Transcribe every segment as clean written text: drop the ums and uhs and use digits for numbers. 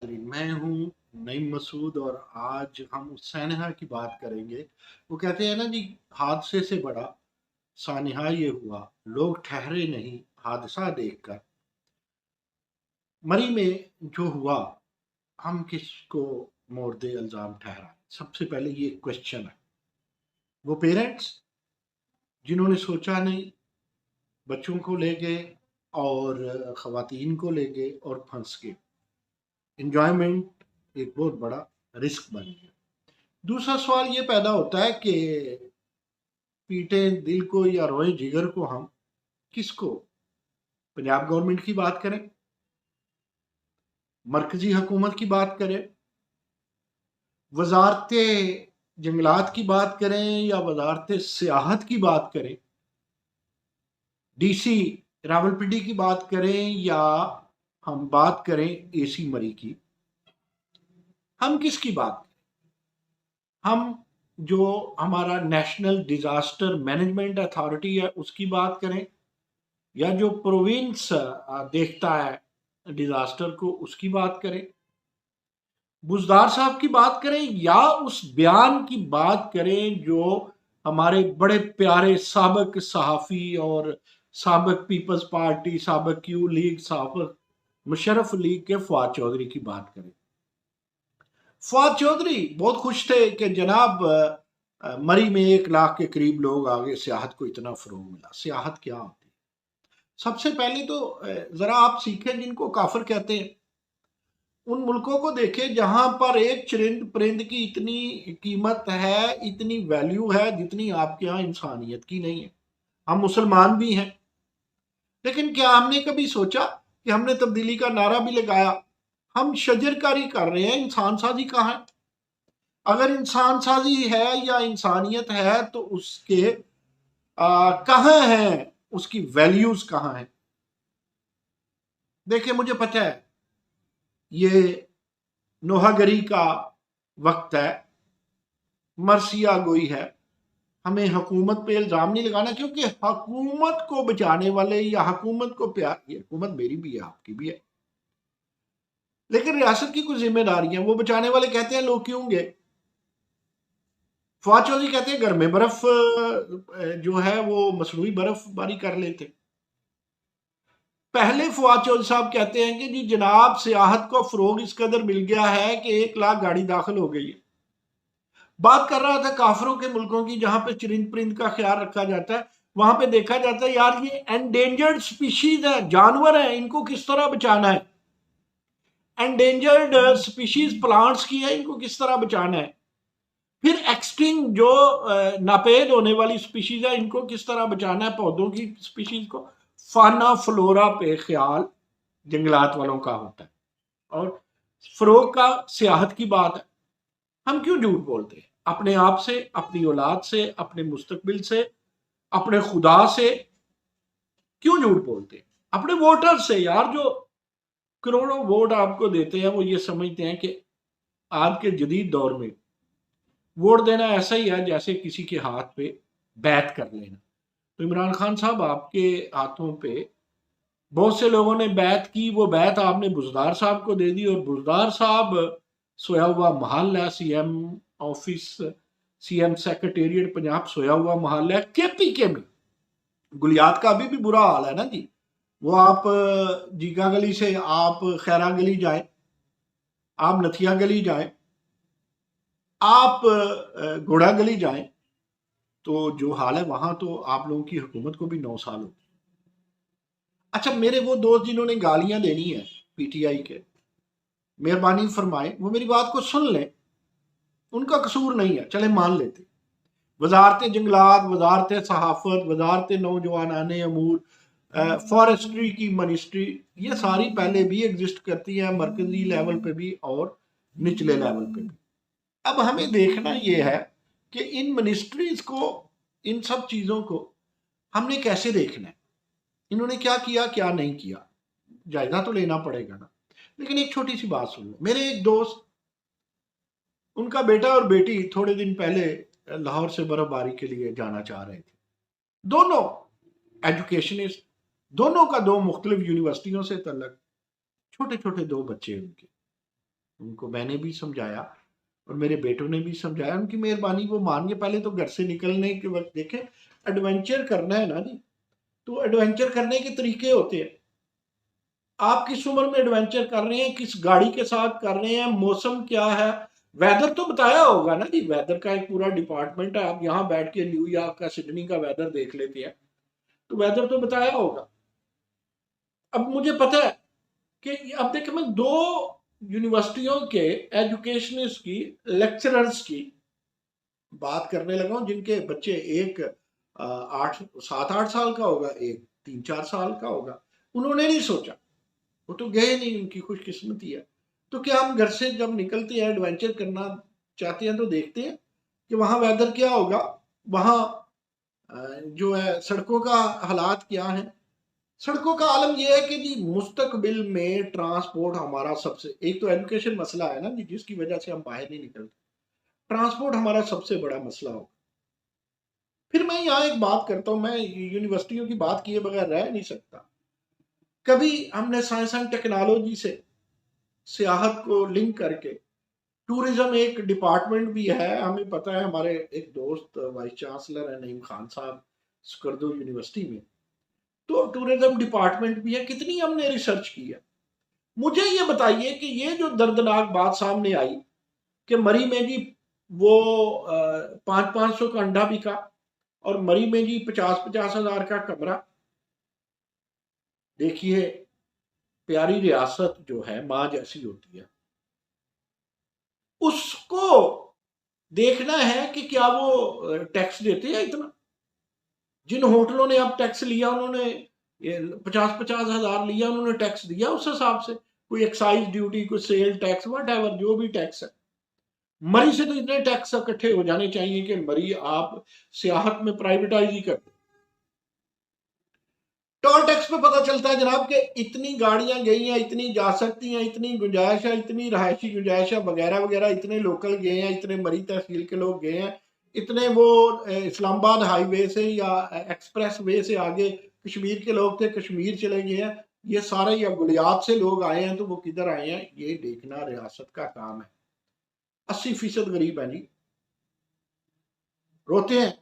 मैं हूँ नईम मसूद और आज हम उस सानहा की बात करेंगे। वो कहते हैं ना जी, हादसे से बड़ा सानहा ये हुआ, लोग ठहरे नहीं हादसा देखकर। मरी में जो हुआ, हम किसको मोर्दे इल्ज़ाम ठहराएं? सबसे पहले ये क्वेश्चन है। वो पेरेंट्स जिन्होंने सोचा नहीं, बच्चों को ले गए और ख़वातीन को ले गए और फंस गए। एन्जॉयमेंट एक बहुत बड़ा रिस्क बन गया। दूसरा सवाल ये पैदा होता है कि पीटें दिल को या रोएं जिगर को हम किसको? पंजाब गवर्नमेंट की बात करें, मरकजी हुकूमत की बात करें, वजारत जंगलात की बात करें या वजारत सियाहत की बात करें, डीसी रावलपिंडी की बात करें या हम बात करें एसी मरी की, हम किसकी बात करें? हम जो हमारा नेशनल डिजास्टर मैनेजमेंट अथॉरिटी है उसकी बात करें या जो प्रोविंस देखता है डिजास्टर को उसकी बात करें, बुजदार साहब की बात करें या उस बयान की बात करें जो हमारे बड़े प्यारे साबक सहाफ़ी और साबक पीपल्स पार्टी, साबक क्यू लीग, साबक मुशर्रफ लीग के फवाद चौधरी की बात करें। फवाद चौधरी बहुत खुश थे कि जनाब मरी में 1 लाख के करीब लोग आ गए, सियाहत को इतना फरोग मिला। सियाहत क्या होती है? सबसे पहले तो जरा आप सीखें जिनको काफिर कहते हैं, उन मुल्कों को देखें जहां पर एक चरिंद परिंद की इतनी कीमत है, इतनी वैल्यू है जितनी आपके यहाँ इंसानियत की नहीं है। हम मुसलमान भी हैं, लेकिन क्या हमने कभी सोचा कि हमने तब्दीली का नारा भी लगाया? हम शजरकारी कर रहे हैं, इंसान साजी कहाँ है? अगर इंसान साजी है या इंसानियत है तो उसके कहाँ है, उसकी वैल्यूज कहाँ है? देखिए, मुझे पता है ये नोहागरी का वक्त है, मरसिया गोई है। हमें हुकूमत पे इल्ज़ाम नहीं लगाना, क्योंकि हुकूमत को बचाने वाले या हुकूमत को प्यार, ये हुकूमत मेरी भी है, आपकी भी है, लेकिन रियासत की कुछ जिम्मेदारी है। वो बचाने वाले कहते हैं लोग क्यों गए? फवाद चौधरी कहते हैं घर में बर्फ जो है वो मसनूई बर्फबारी कर लेते। पहले फवाद चौधरी साहब कहते हैं कि जी जनाब, सियाहत को फरोग इस कदर मिल गया है कि 1 लाख गाड़ी दाखिल हो गई है। बात कर रहा था काफरों के मुल्कों की, जहां पे चरिंद परिंद का ख्याल रखा जाता है, वहां पे देखा जाता है यार ये एंडेंजर्ड स्पीशीज है, जानवर है, इनको किस तरह बचाना है। एंडेंजर्ड स्पीशीज प्लांट्स की है, इनको किस तरह बचाना है। फिर एक्सटिंग जो नापेद होने वाली स्पीशीज है, इनको किस तरह बचाना है, पौधों की स्पीशीज को। फाना फ्लोरा पे ख्याल जंगलात वालों का होता है, और फरोग का सियाहत की बात है। हम क्यों झूठ बोलते हैं अपने आप से, अपनी औलाद से, अपने मुस्तकबिल से, अपने खुदा से? क्यों झूठ बोलते हैं अपने वोटर से? यार, जो करोड़ों वोट आपको देते हैं वो ये समझते हैं कि आज के जदीद दौर में वोट देना ऐसा ही है जैसे किसी के हाथ पे बैत कर लेना। तो इमरान खान साहब, आपके हाथों पे बहुत से लोगों ने बैत की, वो बैत आपने बुजदार साहब को दे दी, और बुजदार साहब सोया हुआ महल है, CM office, CM secretariat Punjab सोया हुआ महल है केपीके में। गुलियात का अभी भी बुरा हाल है ना जी। वो आप जीगा गली से आप खैरा गली जाए, आप नथिया गली जाए, आप घोड़ा गली जाए, तो जो हाल है वहां, तो आप लोगों की हुकूमत को भी 9 साल हो। अच्छा, मेरे वो दोस्त जिन्होंने गालियां देनी है पीटीआई के, मेहरबानी फरमाए वो मेरी बात को सुन लें। उनका कसूर नहीं है, चले मान लेते। वजारत जंगलात, वजारत सहाफत, वजारत नौजवानाने अमूर, फॉरेस्ट्री की मिनिस्ट्री, ये सारी पहले भी एग्जिस्ट करती है, मरकजी लेवल पे भी और निचले लेवल पे भी। अब हमें देखना यह है कि इन मिनिस्ट्रीज को, इन सब चीजों को हमने कैसे देखना है, इन्होंने क्या किया क्या नहीं किया, जायजा तो लेना पड़ेगा ना। लेकिन एक छोटी सी बात सुन लो। मेरे एक दोस्त, उनका बेटा और बेटी थोड़े दिन पहले लाहौर से बर्फबारी के लिए जाना चाह रहे थे। दोनों एजुकेशनिस्ट, दोनों का दो मुख्तलिफ यूनिवर्सिटियों से तल्लक, छोटे छोटे 2 बच्चे उनके। उनको मैंने भी समझाया और मेरे बेटों ने भी समझाया, उनकी मेहरबानी वो मान के। पहले तो घर से निकलने के वक्त देखें, एडवेंचर करना है ना जी, तो एडवेंचर करने के तरीके होते हैं। आप किस उम्र में एडवेंचर कर रहे हैं, किस गाड़ी के साथ कर रहे हैं, मौसम क्या है, वेदर तो बताया होगा ना जी। वेदर का एक पूरा डिपार्टमेंट है। आप यहाँ बैठ के न्यूयॉर्क का, सिडनी का वेदर देख लेते हैं, तो वेदर तो बताया होगा। अब मुझे पता है कि अब देखिए, मैं दो यूनिवर्सिटियों के एजुकेशनिस्ट की, लेक्चरर्स की बात करने लगा हूं, जिनके बच्चे एक 7-8 साल का होगा, एक 3-4 साल का होगा। उन्होंने नहीं सोचा, वो तो गए नहीं, उनकी खुशकिस्मती है। तो क्या हम घर से जब निकलते हैं, एडवेंचर करना चाहते हैं, तो देखते हैं कि वहां वेदर क्या होगा, वहां जो है सड़कों का हालात क्या है। सड़कों का आलम यह है कि जी मुस्तकबिल में ट्रांसपोर्ट हमारा सबसे, एक तो एजुकेशन मसला है ना जी, जिसकी वजह से हम बाहर नहीं निकलते। ट्रांसपोर्ट हमारा सबसे बड़ा मसला होगा। फिर मैं यहाँ एक बात करता हूँ, मैं यूनिवर्सिटियों की बात किए बगैर रह नहीं सकता। कभी हमने साइंस एंड टेक्नोलॉजी से सियाहत को लिंक करके, टूरिज्म एक डिपार्टमेंट भी है, हमें पता है। हमारे एक दोस्त वाइस चांसलर है नईम खान साहब, स्कर्दो यूनिवर्सिटी में, तो टूरिज्म डिपार्टमेंट भी है। कितनी हमने रिसर्च की है। मुझे ये बताइए कि ये जो दर्दनाक बात सामने आई कि मरी में जी वो 500-500 का अंडा बिका, और मरी में जी 50-50 हजार का कमरा। देखिए, प्यारी रियासत जो है माँ जैसी होती है, उसको देखना है कि क्या वो टैक्स देते हैं इतना। जिन होटलों ने अब टैक्स लिया, उन्होंने 50-50 हजार लिया, उन्होंने टैक्स दिया उस हिसाब से, कोई एक्साइज ड्यूटी, कोई सेल टैक्स, वट एवर जो भी टैक्स है। मरी से तो इतने टैक्स इकट्ठे हो जाने चाहिए कि मरी आप सियाहत में प्राइवेटाइज ही कर। टोल टैक्स पे पता चलता है जनाब कि इतनी गाड़ियां गई हैं, इतनी जा सकती हैं, इतनी गुंजाइश है, इतनी रहायशी गुंजाइश है, वगैरह वगैरह। इतने लोकल गए हैं, इतने मरी तहसील के लोग गए हैं, इतने वो इस्लामाबाद हाईवे से या एक्सप्रेस वे से आगे कश्मीर के लोग थे, कश्मीर चले गए हैं। ये सारे या गुलियात से लोग आए हैं, तो वो किधर आए हैं, ये देखना रियासत का काम है। 80% गरीब है जी, रोते हैं,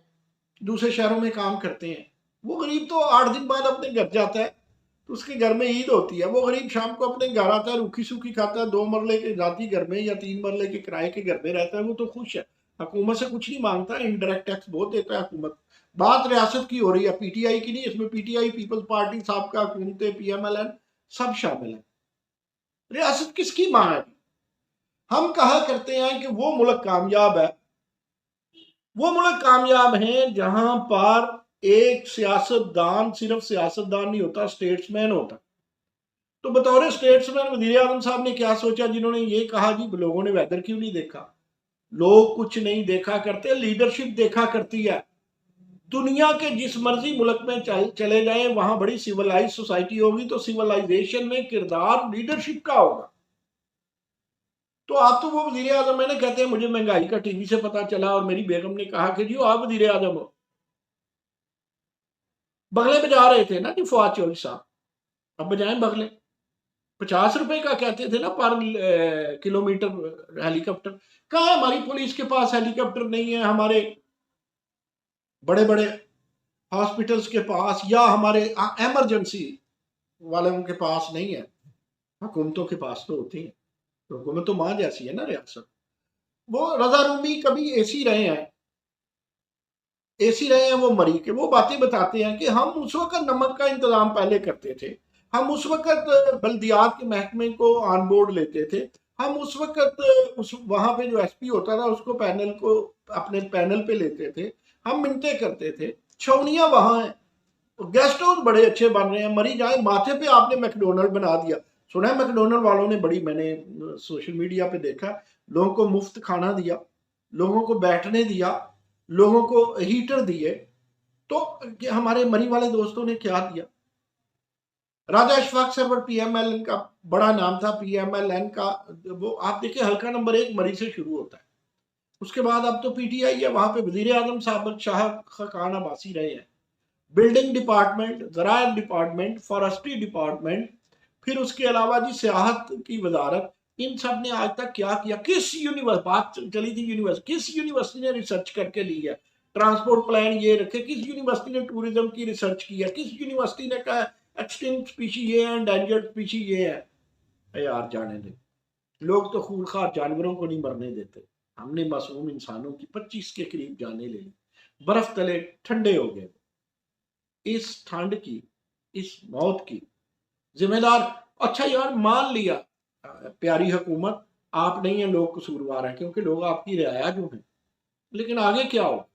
दूसरे शहरों में काम करते हैं। वो गरीब तो 8 दिन बाद अपने घर जाता है, तो उसके घर में ईद होती है। वो गरीब शाम को अपने घर आता है, रूखी सूखी खाता है, 2 मरले के जाती घर में या 3 मरले के किराए के घर में रहता है, वो तो खुश है। हुकूमत से कुछ नहीं मांगता, इनडायरेक्ट टैक्स बहुत देता है हुकूमत। बात रियासत की हो रही है, पीटीआई की नहीं। इसमें पीटीआई, पीपल्स पार्टी, साबका हुकूमतें, पीएमएलएन सब शामिल है। रियासत किसकी मां है? हम कहा करते हैं कि वो मुल्क कामयाब है, वो मुल्क कामयाब हैं जहां पर एक सियासतदान सिर्फ सियासतदान नहीं होता, स्टेट्समैन होता। तो बतौर स्टेट्समैन वजीर आजम साहब ने क्या सोचा, जिन्होंने ये कहा जी लोगों ने वेदर क्यों नहीं देखा। लोग कुछ नहीं देखा करते, लीडरशिप देखा करती है। दुनिया के जिस मर्जी मुल्क में चले जाएं, वहां बड़ी सिविलाइज सोसाइटी होगी, तो सिविलाइजेशन में किरदार लीडरशिप का होगा। तो आप तो वो वजीर आजम, मैंने कहते हैं मुझे महंगाई का टीवी से पता चला और मेरी बेगम ने कहा कि जी आप वजीर आजम हो। बगले बजा रहे थे ना जी फवाद चौधरी साहब, अब बजाएं बगले। 50 रुपए का कहते थे ना पर किलोमीटर हेलीकॉप्टर। कहाँ है हमारी पुलिस के पास हेलीकॉप्टर नहीं है, हमारे बड़े बड़े हॉस्पिटल्स के पास या हमारे इमरजेंसी वालों के पास नहीं है। हुकूमतों के पास तो होती है, तो हुकूमत तो मां जैसी है ना रियासत। वो रजा रूमी कभी एसी रहे हैं, एसी रहे हैं वो मरी के, वो बातें बताते हैं कि हम उस वक्त नमक का इंतजाम पहले करते थे, हम उस वक्त बल्दियात के महकमे को ऑन बोर्ड लेते थे, हम उस वक्त उस वहां पे जो एसपी होता था उसको पैनल को अपने पैनल पे लेते थे, हम मिन्नतें करते थे। छौनियां वहां है, गेस्ट हाउस बड़े अच्छे बन रहे हैं। मरी जाए माथे पे आपने मैकडोनल्ड बना दिया। सुना है मैकडोनल्ड वालों ने बड़ी, मैंने सोशल मीडिया पे देखा, लोगों को मुफ्त खाना दिया, लोगों को बैठने दिया, लोगों को हीटर दिए। तो हमारे मरी वाले दोस्तों ने क्या दिया? राजा अशफाक सरवर पीएमएलएन का बड़ा नाम था, पीएमएलएन का वो आप देखिए हल्का नंबर 1 मरी से शुरू होता है। उसके बाद अब तो पीटीआई है, वहां पे वजीर आजम साहब शाह खान अब्बासी रहे हैं। बिल्डिंग डिपार्टमेंट, ज़राअत डिपार्टमेंट, फॉरेस्ट्री डिपार्टमेंट, फिर उसके अलावा जी सियाहत की वजारत, इन सब ने आज तक क्या किया? किस यूनिवर्सिटी, बात चली थी यूनिवर्सिटी, किस यूनिवर्सिटी ने रिसर्च करके ली है? ट्रांसपोर्ट प्लान ये रखे, किस यूनिवर्सिटी ने टूरिज्म की रिसर्च की है? किस यूनिवर्सिटी ने कहा एक्सटिंक्ट स्पीशी ये है, एंडेंजर्ड स्पीशी ये है? यार जाने दे, लोग तो खूनखार जानवरों को नहीं मरने देते, हमने मासूम इंसानों की 25 के करीब जाने ले ली, बर्फ तले ठंडे हो गए। इस ठंड की, इस मौत की जिम्मेदार, अच्छा यार मान लिया प्यारी हुकूमत आप नहीं है, लोग कसूरवार हैं क्योंकि लोग आपकी रियाया जो है, लेकिन आगे क्या हो?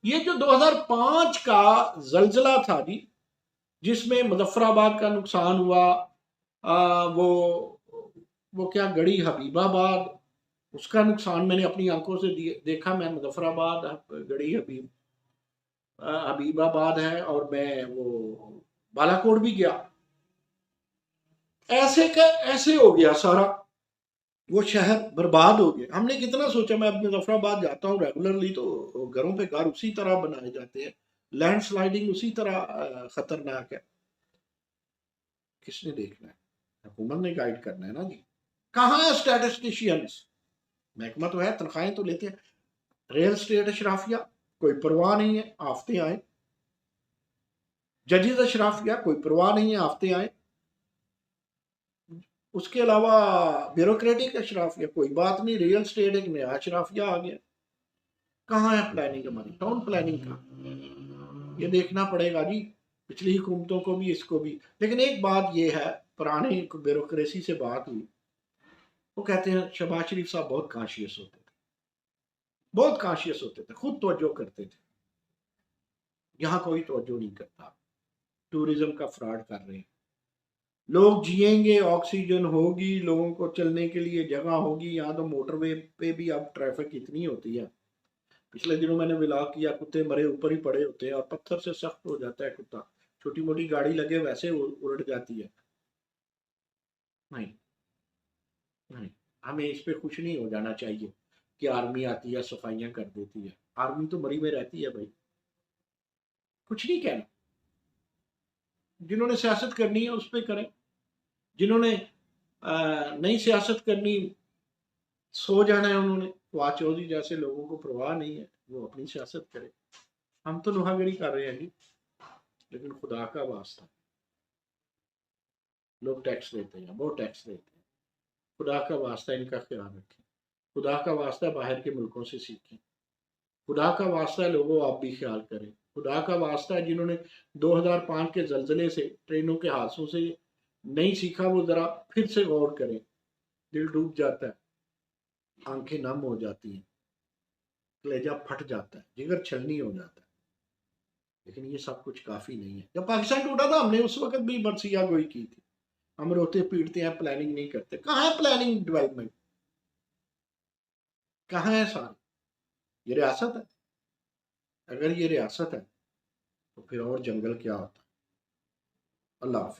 ये जो 2005 का जलजला था जी, जिसमें मुजफ्फराबाद का नुकसान हुआ, वो क्या गड़ी हबीबाबाद, उसका नुकसान मैंने अपनी आंखों से देखा। मैं मुजफ्फराबाद, गड़ी हबीबाबाद है, और मैं वो बालाकोट भी गया। ऐसे का ऐसे हो गया सारा, वो शहर बर्बाद हो गया। हमने कितना सोचा, मैं अब मुजफ्फराबाद जाता हूँ रेगुलरली, तो घरों पे घर उसी तरह बनाए जाते हैं, लैंडस्लाइडिंग उसी तरह खतरनाक है। किसने देखना है? हुकूमत ने गाइड करना है ना जी। कहाँ है स्टैटिस्टिशियंस? महकमा तो है, तनख्वाहें तो लेते हैं। रियल स्टेट अशराफिया, कोई परवाह नहीं है, आफते आए। जजेस अशराफिया, कोई परवाह नहीं है, आफते आए। उसके अलावा ब्यूरोक्रेटिक अशराफिया, कोई बात नहीं, रियल स्टेट एक नया अशराफिया आ गया। कहाँ है प्लानिंग हमारी? टाउन प्लानिंग का ये देखना पड़ेगा जी, पिछली हुकूमतों को भी, इसको भी। लेकिन एक बात ये है, पुरानी ब्यूरोक्रेसी से बात हुई, वो कहते हैं शहबाज शरीफ साहब बहुत कॉन्शियस होते थे, बहुत कॉन्शियस होते थे, खुद तवज्जो करते थे। यहाँ कोई तवज्जो नहीं करता, टूरिज्म का फ्रॉड कर रहे हैं। लोग जिएंगे, ऑक्सीजन होगी, लोगों को चलने के लिए जगह होगी। यहाँ तो मोटरवे पे भी अब ट्रैफिक इतनी होती है। पिछले दिनों मैंने व्लॉग किया, कुत्ते मरे ऊपर ही पड़े होते हैं और पत्थर से सख्त हो जाता है कुत्ता, छोटी मोटी गाड़ी लगे वैसे उलट जाती है। नहीं, नहीं, हमें इस पे खुश नहीं हो जाना चाहिए कि आर्मी आती है सफाइयां कर देती है। आर्मी तो मरी में रहती है भाई, कुछ नहीं कहना। जिन्होंने सियासत करनी है उस पर करें, जिन्होंने नहीं सियासत करनी, सो जाना है उन्होंने। फवाद चौधरी जैसे लोगों को परवाह नहीं है, वो अपनी सियासत करे। हम तो लोहागड़ी कर रहे हैं जी, लेकिन खुदा का वास्ता, लोग टैक्स देते हैं, बहुत टैक्स देते हैं, खुदा का वास्ता इनका ख्याल रखें। खुदा का वास्ता बाहर के मुल्कों से सीखें। खुदा का वास्ता है लोगों, आप भी ख्याल करें। खुदा का वास्ता है जिन्होंने 2005 के जलजले से, ट्रेनों के हादसों से नहीं सीखा, वो जरा फिर से गौर करें। दिल डूब जाता है, आंखें नम हो जाती हैं, कलेजा फट जाता है, जिगर छलनी हो जाता है। लेकिन ये सब कुछ काफी नहीं है। जब पाकिस्तान टूटा था, हमने उस वक्त भी बरसिया गोई की थी। हम रोते पीटते हैं, प्लानिंग नहीं करते। कहाँ है प्लानिंग, डेवलपमेंट कहाँ है सारी? ये रियासत है? अगर ये रियासत है तो फिर और जंगल क्या होता है? अल्लाह हाफ़िज़।